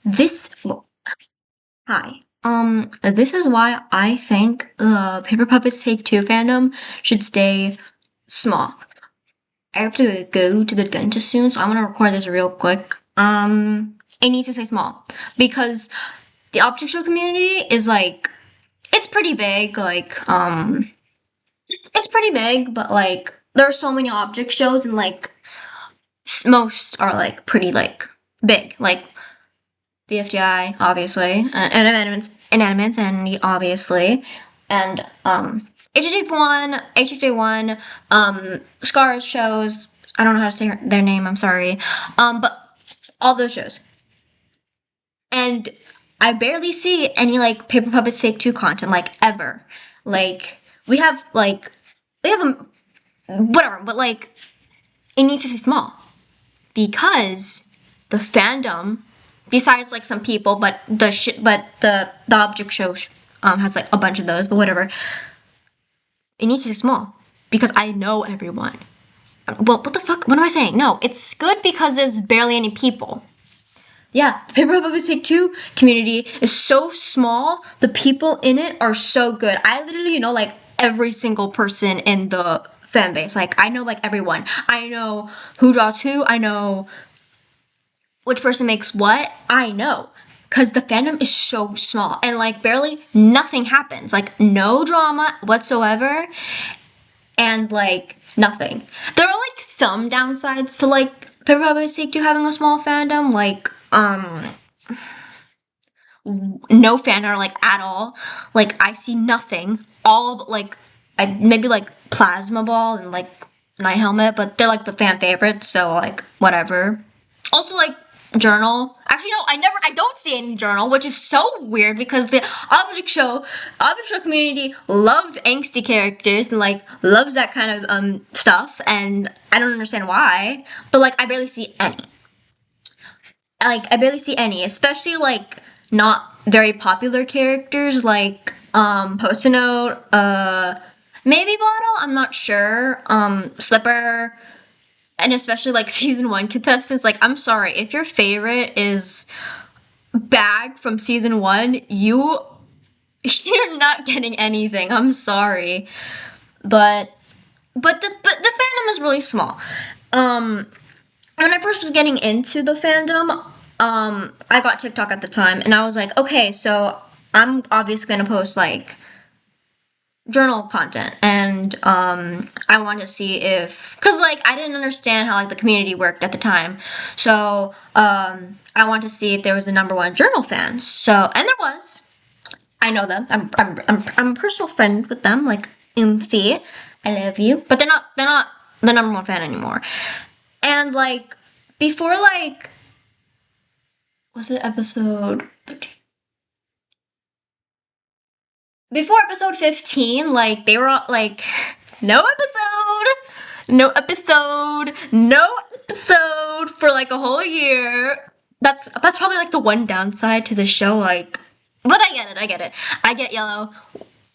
This Hi. This is why I think the Paper Puppets Take Two fandom should stay small. I have to go to the dentist soon, so I'm gonna record this real quick. It needs to stay small because the object show community is like, it's pretty big. It's pretty big, but like there are so many object shows, and like most are like pretty like big, like the FGI, obviously, and Insanity, obviously, and HJ1, Scars shows. I don't know how to say their name. I'm sorry, but all those shows, and I barely see any like Paper Puppets Take Two content, like ever. Like we have a whatever, but like it needs to stay small because the fandom, besides like some people, but the object show has like a bunch of those, but whatever. It needs to be small because I know everyone. Well, what the fuck? What am I saying? No, it's good because there's barely any people. Yeah, the Paper Puppets Take Two community is so small. The people in it are so good. I literally know like every single person in the fan base. Like I know like everyone. I know who draws who. I know which person makes what. I know. Because the fandom is so small and like barely nothing happens. Like no drama whatsoever. And like nothing. There are like some downsides to like Paper Puppets Take Two having a small fandom. Like, no fan art like at all. Like I see nothing. All like maybe like Plasma Ball and like Night Helmet, but they're like the fan favorites, so like whatever. Also like Journal. Actually no, I don't see any Journal, which is so weird because the object show community loves angsty characters and like loves that kind of stuff, and I don't understand why. But like I barely see any. Like I barely see any, especially like not very popular characters like Post-it Note, maybe Bottle, I'm not sure, Slipper, and especially like season 1 contestants. Like I'm sorry, if your favorite is Bag from season 1, you're not getting anything. I'm sorry. But the fandom is really small. When I first was getting into the fandom, I got TikTok at the time, and I was like, okay, so I'm obviously gonna post like journal content, and I wanted to see if, cause like I didn't understand how like the community worked at the time, so I wanted to see if there was a #1 journal fan. So, and there was. I know them. I'm a personal friend with them, like Umfi. I love you, but they're not the #1 fan anymore. And like before, like was it episode 13? Before episode 15, like they were all, like no episode for like a whole year. That's probably like the one downside to the show, like, but I get it. I get Yellow,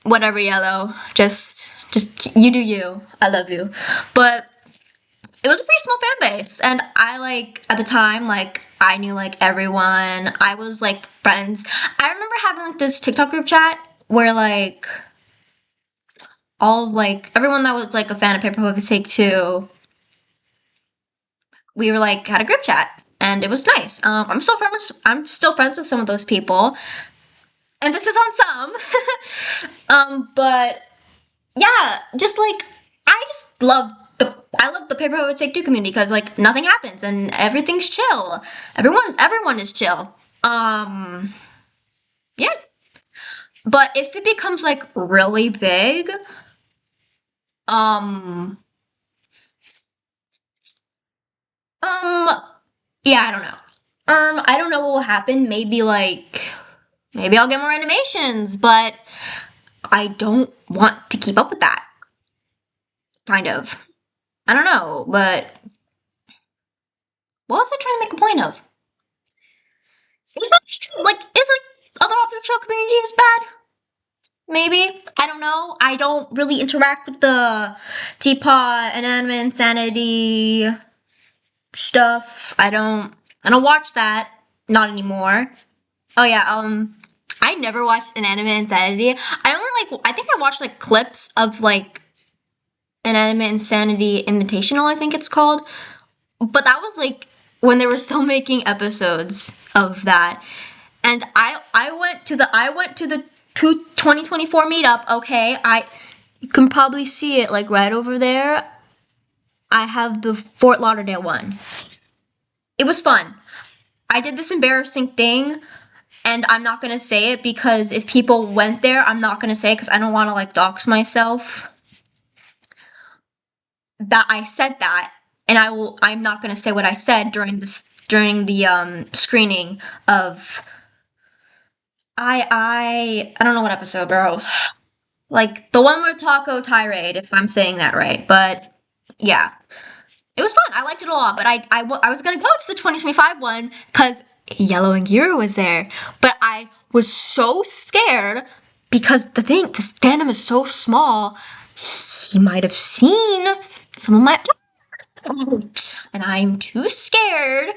whatever Yellow. Just you do you. I love you. But it was a pretty small fan base, and I like at the time, like I knew like everyone. I was like friends. I remember having like this TikTok group chat where like all like everyone that was like a fan of Paper Puppets Take Two, we were like had a group chat, and it was nice. I'm still friends with some of those people. Emphasis on some. But yeah, just like I love the Paper Puppets Take Two community because like nothing happens and everything's chill. Everyone is chill. Yeah. But if it becomes like really big, um, yeah, I don't know. I don't know what will happen. Maybe I'll get more animations, but I don't want to keep up with that. Kind of. I don't know, but what was I trying to make a point of? It's not true. Like, is like other object show community is bad? Maybe. I don't know. I don't really interact with the Teapot and Anime Insanity stuff. I don't watch that. Not anymore. Oh yeah, I never watched an anime insanity. I only I think I watched like clips of like an anime insanity invitational, I think it's called. But that was like when they were still making episodes of that. And I went to the 2024 meetup, okay? You can probably see it like right over there. I have the Fort Lauderdale one. It was fun. I did this embarrassing thing, and I'm not gonna say it because if people went there, I'm not gonna say it because I don't want to like dox myself. That I said that, and I'm not gonna say what I said during the screening of I don't know what episode, bro. Like the one with Taco Tirade, if I'm saying that right. But yeah, it was fun. I liked it a lot. But I was gonna go to the 2025 one because Yellow and Giro was there. But I was so scared because this fandom is so small. He might have seen some of my out, and I'm too scared.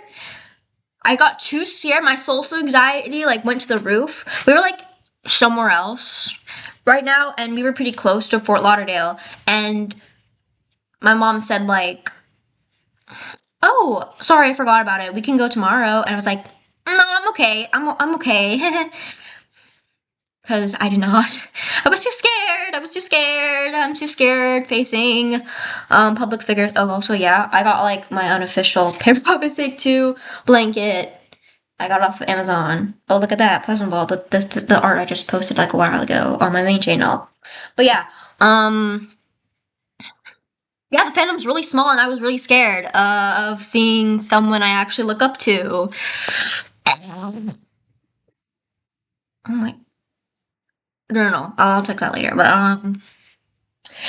I got too scared. My social anxiety like went to the roof. We were like somewhere else right now, and we were pretty close to Fort Lauderdale. And my mom said like, "Oh, sorry, I forgot about it. We can go tomorrow." And I was like, "No, I'm okay. I'm okay." Because I did not. I was too scared. I was too scared. I'm too scared facing public figures. Oh, also, yeah, I got like my unofficial Paper Puppet Stick 2 blanket. I got it off of Amazon. Oh, look at that plasma ball. The art I just posted like a while ago on my main channel. But yeah, yeah, the fandom's really small, and I was really scared of seeing someone I actually look up to. Oh my, no, I'll check that later. But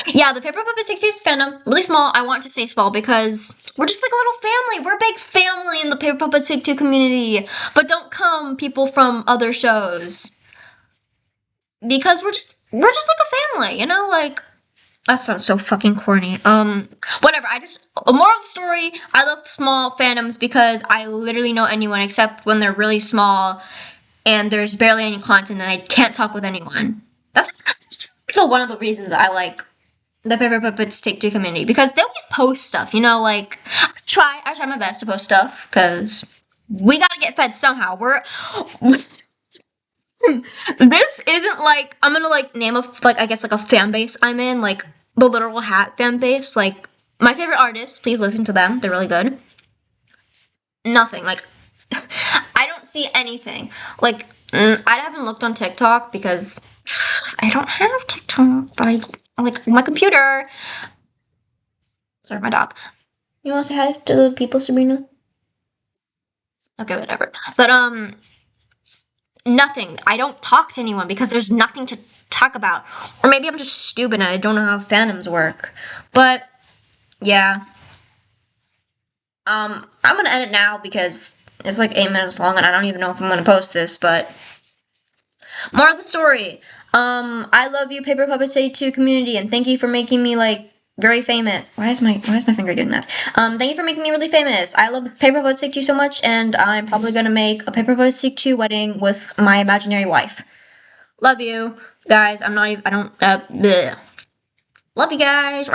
yeah, the Paper Puppet 60s fandom, really small. I want to stay small because we're just like a little family. We're a big family in the Paper Puppet 62 community. But don't come people from other shows. Because we're just like a family, you know? Like that sounds so fucking corny. Whatever. A moral of the story, I love small fandoms because I literally know anyone except when they're really small and there's barely any content and I can't talk with anyone. That's one of the reasons I like the Paper Puppets Take Two community because they always post stuff, you know, like I try my best to post stuff because we gotta get fed somehow. This isn't like I'm gonna like name I guess like a fan base I'm in, like the literal hat fan base. Like my favorite artists, please listen to them. They're really good. Nothing. Like I don't see anything. Like I haven't looked on TikTok because I don't have TikTok, but I like my computer. Sorry, my dog. You want to say hi to the people, Sabrina? Okay, whatever. But nothing. I don't talk to anyone because there's nothing to talk about. Or maybe I'm just stupid and I don't know how fandoms work. But yeah. I'm gonna edit now because it's like 8 minutes long and I don't even know if I'm gonna post this, but more of the story. I love you, Paper Puppet City 2 community, and thank you for making me like very famous. Why is my finger doing that? Thank you for making me really famous. I love Paper Puppet Stick 2 so much, and I'm probably gonna make a Paper Puppet Stick 2 wedding with my imaginary wife. Love you, guys. I'm not even. I don't. Bleh. Love you guys.